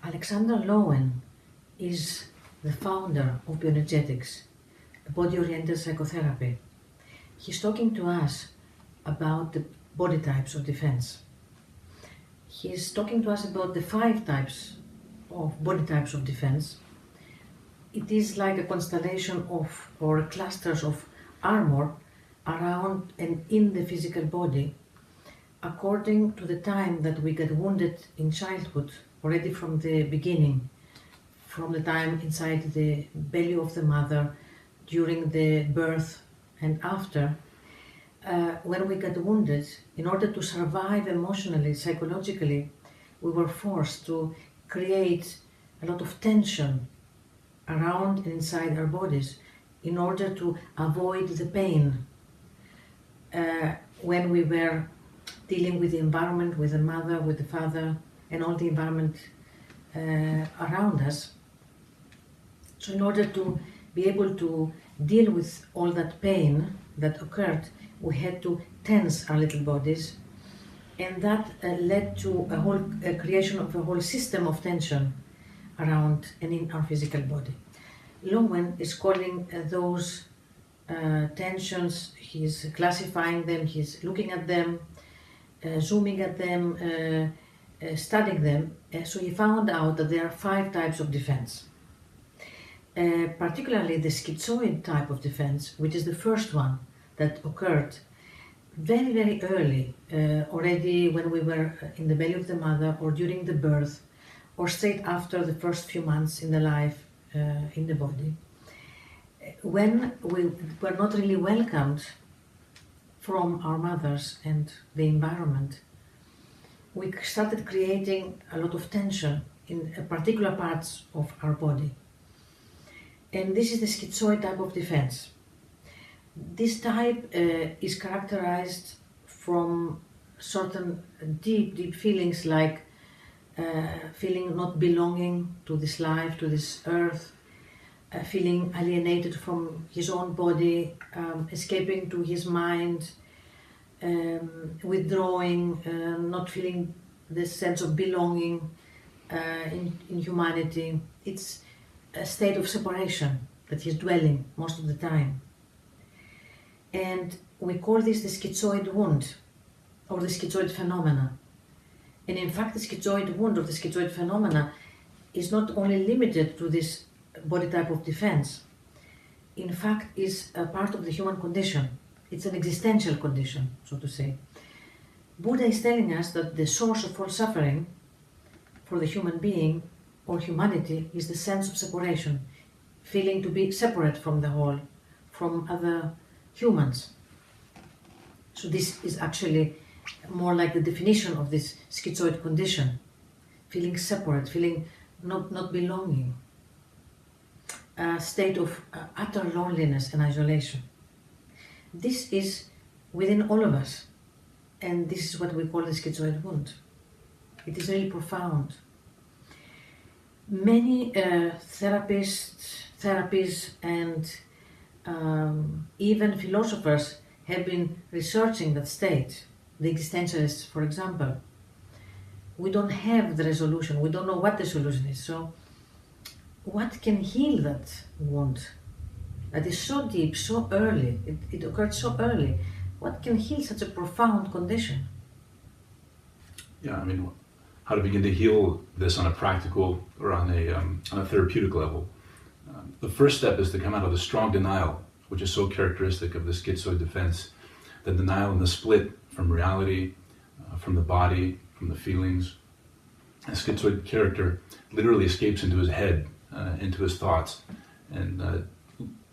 Alexander Lowen is the founder of bioenergetics, body-oriented psychotherapy. He's talking to us about the body types of defense. He's talking to us about the 5 types of body types of defense. It is like a constellation of, or clusters of armor around and in the physical body, according to the time that we get wounded in childhood, already from the beginning, from the time inside the belly of the mother, during the birth and after. When we got wounded, in order to survive emotionally, psychologically, we were forced to create a lot of tension around and inside our bodies in order to avoid the pain. When we were dealing with the environment, with the mother, with the father, and all the environment around us. So in order to be able to deal with all that pain that occurred, we had to tense our little bodies, and that led to a creation of a whole system of tension around and in our physical body. Lowen is calling those tensions, he's classifying them, he's looking at them, zooming at them, studying them. So he found out that there are 5 types of defense. Particularly the schizoid type of defense, which is the first one that occurred very, very early, already when we were in the belly of the mother, or during the birth, or straight after the first few months in the life in the body. When we were not really welcomed from our mothers and the environment, we started creating a lot of tension in particular parts of our body. And this is the schizoid type of defense. This type is characterized from certain deep feelings, like feeling not belonging to this life, to this earth, feeling alienated from his own body, escaping to his mind, withdrawing, not feeling this sense of belonging in humanity. It's a state of separation that he's dwelling most of the time. And we call this the schizoid wound, or the schizoid phenomena. And in fact, the schizoid wound or the schizoid phenomena is not only limited to this body type of defense. In fact, is a part of the human condition. It's an existential condition, so to say. Buddha is telling us that the source of all suffering for the human being or humanity is the sense of separation, feeling to be separate from the whole, from other humans. So this is actually more like the definition of this schizoid condition, feeling separate, feeling not belonging, a state of utter loneliness and isolation. This is within all of us, and this is what we call the schizoid wound. It is really profound. Many therapies and even philosophers have been researching that state. The existentialists, for example. We don't have the resolution, we don't know what the solution is. So what can heal that wound that is so deep, so early, it occurred so early? What can heal such a profound condition? Yeah, I mean, how to begin to heal this on a practical or on a therapeutic level. The first step is to come out of the strong denial, which is so characteristic of the schizoid defense, the denial and the split from reality, from the body, from the feelings. A schizoid character literally escapes into his head, into his thoughts, and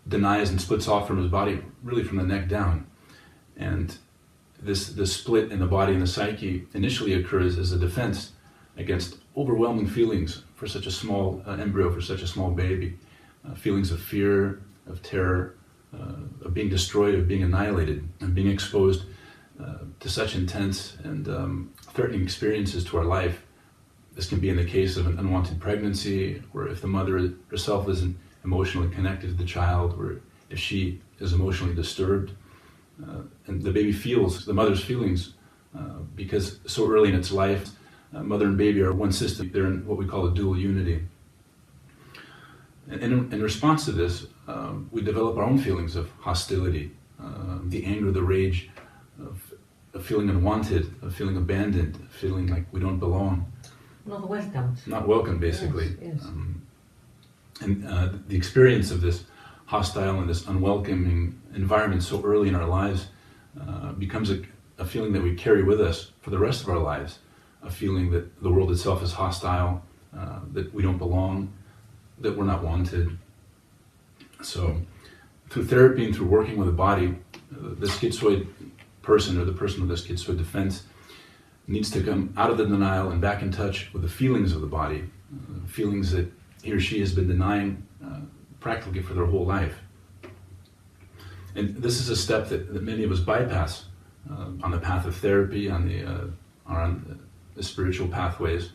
denies and splits off from his body, really from the neck down. And this split in the body and the psyche initially occurs as a defense against overwhelming feelings for such a small embryo, for such a small baby. Feelings of fear, of terror, of being destroyed, of being annihilated, and being exposed to such intense and threatening experiences to our life. This can be in the case of an unwanted pregnancy, or if the mother herself isn't emotionally connected to the child, or if she is emotionally disturbed. And the baby feels the mother's feelings because so early in its life, mother and baby are one system. They're in what we call a dual unity. And in response to this, we develop our own feelings of hostility, the anger, the rage, of feeling unwanted, of feeling abandoned, feeling like we don't belong. Not welcomed. Not welcome, basically. Yes, yes. And the experience of this hostile and this unwelcoming environment so early in our lives becomes a feeling that we carry with us for the rest of our lives, a feeling that the world itself is hostile, that we don't belong, that we're not wanted. So through therapy and through working with the body, the schizoid person or the person with the schizoid defense needs to come out of the denial and back in touch with the feelings of the body, feelings that he or she has been denying practically for their whole life. And this is a step that many of us bypass on the path of therapy, on the spiritual pathways.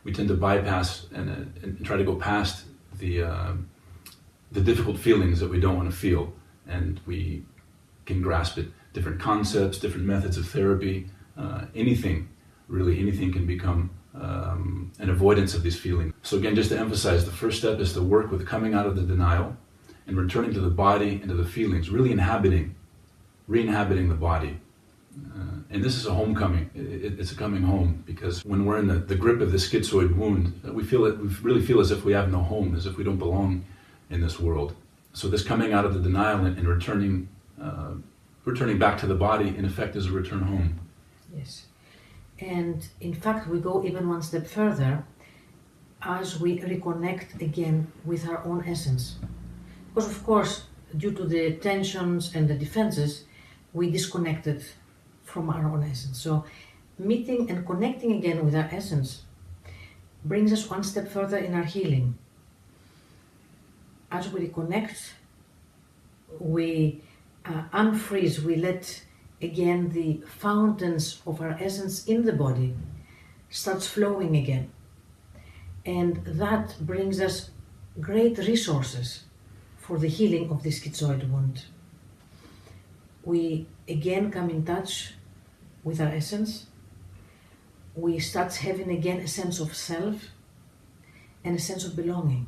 We tend to bypass and try to go past the difficult feelings that we don't want to feel, and we can grasp it. Different concepts, different methods of therapy, anything can become an avoidance of these feelings. So again, just to emphasize, the first step is to work with coming out of the denial and returning to the body and to the feelings, really re-inhabiting the body. And this is a homecoming. It's a coming home, because when we're in the grip of the schizoid wound, we really feel as if we have no home, as if we don't belong in this world. So this coming out of the denial and returning back to the body, in effect, is a return home. Yes. And in fact, we go even one step further as we reconnect again with our own essence. Because of course, due to the tensions and the defenses, we disconnected from our own essence. So meeting and connecting again with our essence brings us one step further in our healing. As we reconnect, we unfreeze, we let again the fountains of our essence in the body starts flowing again. And that brings us great resources for the healing of the schizoid wound. We again come in touch with our essence. We start having again a sense of self and a sense of belonging.